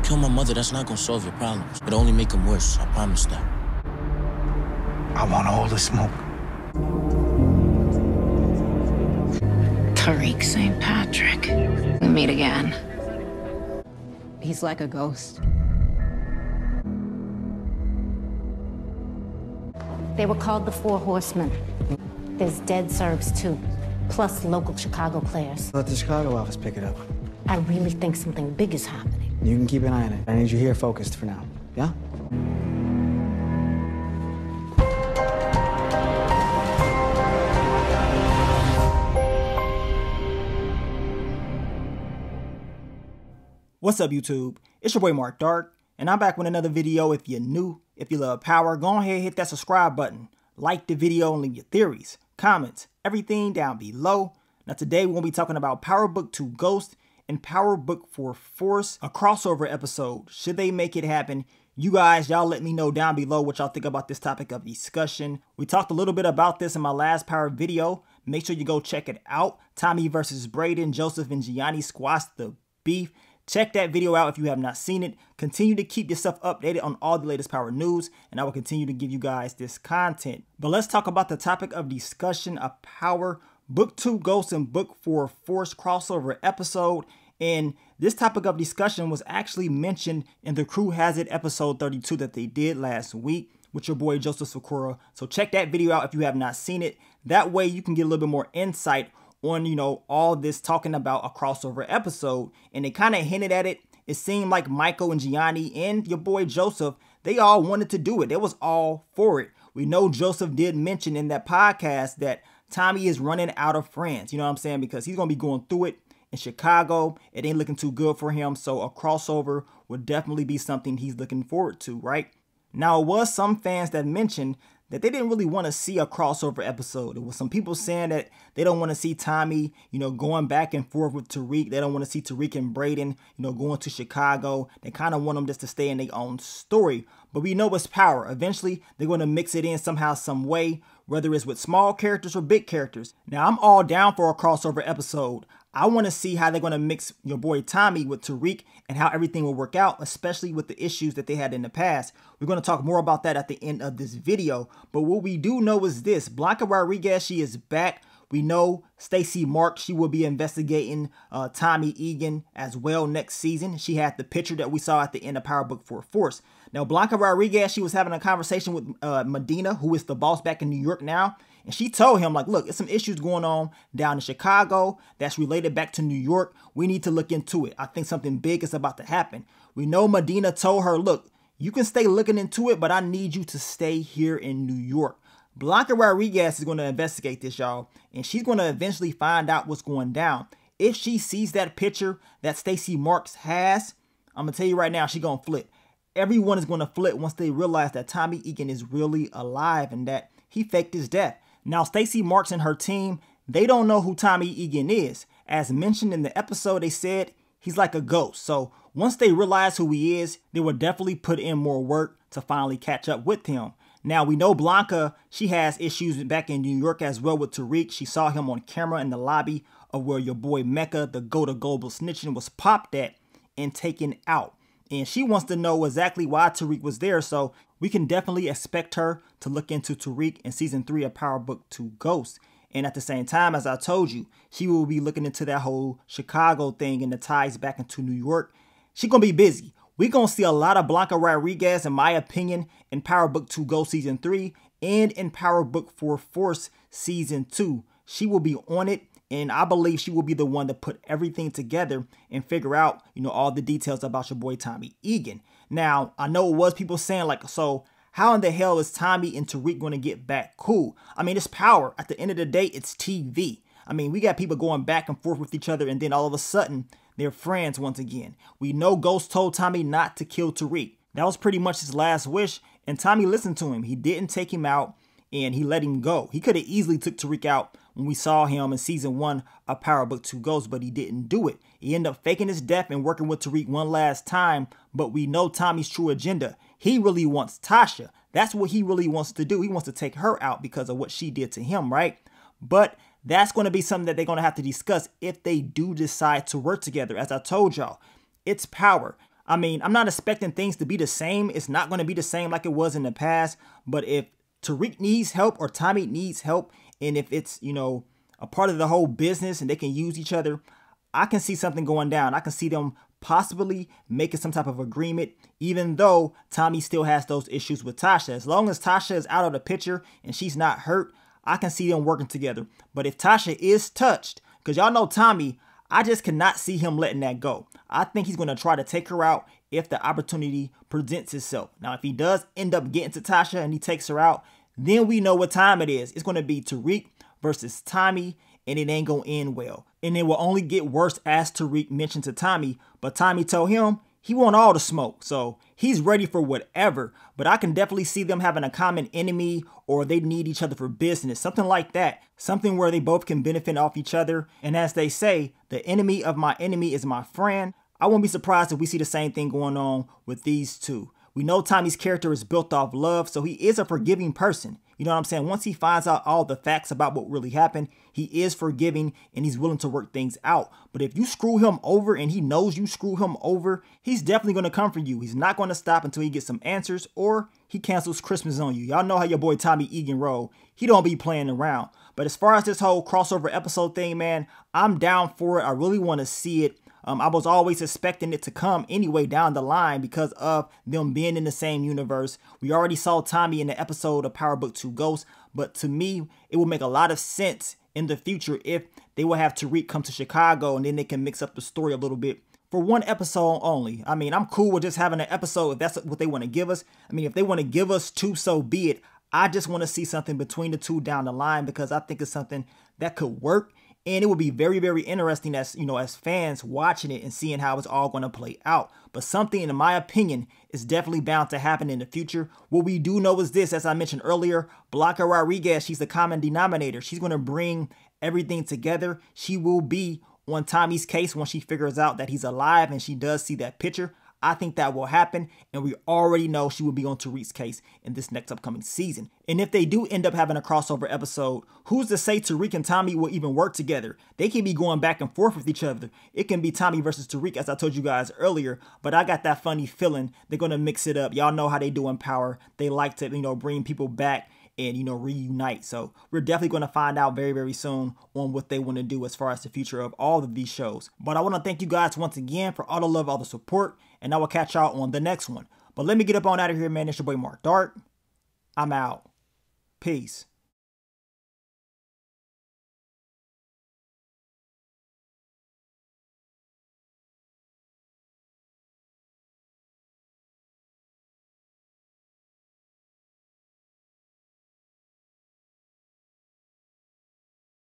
kill my mother, that's not gonna solve your problems. It'll only make them worse, I promise that. I want all the smoke. Tariq St. Patrick. We meet again. He's like a ghost. They were called the Four Horsemen. There's dead Serbs, too, plus local Chicago players. Let the Chicago office pick it up. I really think something big is happening. You can keep an eye on it. I need you here focused for now, yeah? What's up, YouTube? It's your boy Mark Dark, and I'm back with another video. If you're new, if you love power, go ahead and hit that subscribe button. Like the video and leave your theories, comments, everything down below. Now today we're going to be talking about Power Book 2 Ghost and Power Book 4 Force, a crossover episode. Should they make it happen? You guys, y'all let me know down below what y'all think about this topic of discussion. We talked a little bit about this in my last Power video. Make sure you go check it out. Tommy versus Brayden, Joseph and Gianni squashed the beef. Check that video out if you have not seen it. Continue to keep yourself updated on all the latest Power news, and I will continue to give you guys this content. But let's talk about the topic of discussion of Power Book 2 Ghost and Book 4 Force crossover episode. And this topic of discussion was actually mentioned in the Crew Has It episode 32 that they did last week with your boy Joseph Sakura. So check that video out if you have not seen it. That way you can get a little bit more insight on, all this talking about a crossover episode. And they kind of hinted at it. It seemed like Michael and Gianni and your boy Joseph, they all wanted to do it. They was all for it. We know Joseph did mention in that podcast that Tommy is running out of friends. You know what I'm saying? Because he's going to be going through it in Chicago. It ain't looking too good for him. So a crossover would definitely be something he's looking forward to, right? Now, it was some fans that mentioned that they didn't really want to see a crossover episode. It was some people saying that they don't want to see Tommy, going back and forth with Tariq. They don't want to see Tariq and Brayden, going to Chicago. They kind of want them just to stay in their own story. But we know it's Power. Eventually, they're going to mix it in somehow, some way, whether it's with small characters or big characters. Now, I'm all down for a crossover episode. I want to see how they're going to mix your boy Tommy with Tariq and how everything will work out, especially with the issues that they had in the past. We're going to talk more about that at the end of this video. But what we do know is this. Blanca Rodriguez, she is back. We know Stacey Marks, she will be investigating Tommy Egan as well next season. She had the picture that we saw at the end of Power Book 4 Force. Now, Blanca Rodriguez, she was having a conversation with Medina, who is the boss back in New York now. And she told him, like, look, there's some issues going on down in Chicago that's related back to New York. We need to look into it. I think something big is about to happen. We know Medina told her, look, you can stay looking into it, but I need you to stay here in New York. Blanca Rodriguez is going to investigate this, y'all, and she's going to eventually find out what's going down. If she sees that picture that Stacey Marks has, I'm going to tell you right now, she's going to flip. Everyone is going to flip once they realize that Tommy Egan is really alive and that he faked his death. Now, Stacey Marks and her team, they don't know who Tommy Egan is. As mentioned in the episode, they said he's like a ghost. So once they realize who he is, they will definitely put in more work to finally catch up with him. Now, we know Blanca, she has issues back in New York as well with Tariq. She saw him on camera in the lobby of where your boy Mecca, the GOAT Global Snitching, was popped at and taken out. And she wants to know exactly why Tariq was there. So we can definitely expect her to look into Tariq in season 3 of Power Book 2 Ghost. And at the same time, as I told you, she will be looking into that whole Chicago thing and the ties back into New York. She's going to be busy. We're going to see a lot of Blanca Rodriguez, in my opinion, in Power Book 2 Ghost season 3 and in Power Book 4 Force season 2. She will be on it. And I believe she will be the one to put everything together and figure out, all the details about your boy Tommy Egan. Now, I know it was people saying like, so how in the hell is Tommy and Tariq going to get back cool? I mean, it's Power. At the end of the day, it's TV. I mean, we got people going back and forth with each other and then all of a sudden they're friends once again. We know Ghost told Tommy not to kill Tariq. That was pretty much his last wish. And Tommy listened to him. He didn't take him out and he let him go. He could have easily took Tariq out when we saw him in season 1 of Power Book 2 Ghost, but he didn't do it. He ended up faking his death and working with Tariq one last time, but we know Tommy's true agenda. He really wants Tasha. That's what he really wants to do. He wants to take her out because of what she did to him, right? But that's going to be something that they're going to have to discuss if they do decide to work together. As I told y'all, it's Power. I mean, I'm not expecting things to be the same. It's not going to be the same like it was in the past. But if Tariq needs help or Tommy needs help, and if it's, you know, a part of the whole business and they can use each other, I can see something going down. I can see them possibly making some type of agreement, even though Tommy still has those issues with Tasha. As long as Tasha is out of the picture and she's not hurt, I can see them working together. But if Tasha is touched, because y'all know Tommy, I just cannot see him letting that go. I think he's going to try to take her out if the opportunity presents itself. Now, if he does end up getting to Tasha and he takes her out, then we know what time it is. It's going to be Tariq versus Tommy, and it ain't going to end well. And it will only get worse as Tariq mentioned to Tommy, but Tommy told him he want all the smoke. So he's ready for whatever, but I can definitely see them having a common enemy, or they need each other for business, something like that. Something where they both can benefit off each other. And as they say, the enemy of my enemy is my friend. I won't be surprised if we see the same thing going on with these two. We know Tommy's character is built off love, so he is a forgiving person. You know what I'm saying? Once he finds out all the facts about what really happened, he is forgiving and he's willing to work things out. But if you screw him over and he knows you screw him over, he's definitely going to come for you. He's not going to stop until he gets some answers, or he cancels Christmas on you. Y'all know how your boy Tommy Egan roll. He don't be playing around. But as far as this whole crossover episode thing, man, I'm down for it. I really want to see it. I was always expecting it to come anyway down the line because of them being in the same universe. We already saw Tommy in the episode of Power Book 2 Ghost, but to me, it would make a lot of sense in the future if they would have Tariq come to Chicago and then they can mix up the story a little bit for one episode only. I mean, I'm cool with just having an episode if that's what they want to give us. I mean, if they want to give us two, so be it. I just want to see something between the two down the line because I think it's something that could work. And it will be very, very interesting as, you know, as fans watching it and seeing how it's all going to play out. But something, in my opinion, is definitely bound to happen in the future. What we do know is this, as I mentioned earlier, Blanca Rodriguez, she's the common denominator. She's going to bring everything together. She will be on Tommy's case once she figures out that he's alive and she does see that picture. I think that will happen, and we already know she will be on Tariq's case in this next upcoming season. And if they do end up having a crossover episode, who's to say Tariq and Tommy will even work together? They can be going back and forth with each other. It can be Tommy versus Tariq, as I told you guys earlier, but I got that funny feeling they're going to mix it up. Y'all know how they do in Power. They like to, you know, bring people back and, you know, reunite. So we're definitely going to find out very, very soon on what they want to do as far as the future of all of these shows. But I want to thank you guys once again for all the love, all the support, and I will catch y'all on the next one. But let me get up on out of here, man. It's your boy Mark Dark. I'm out. Peace.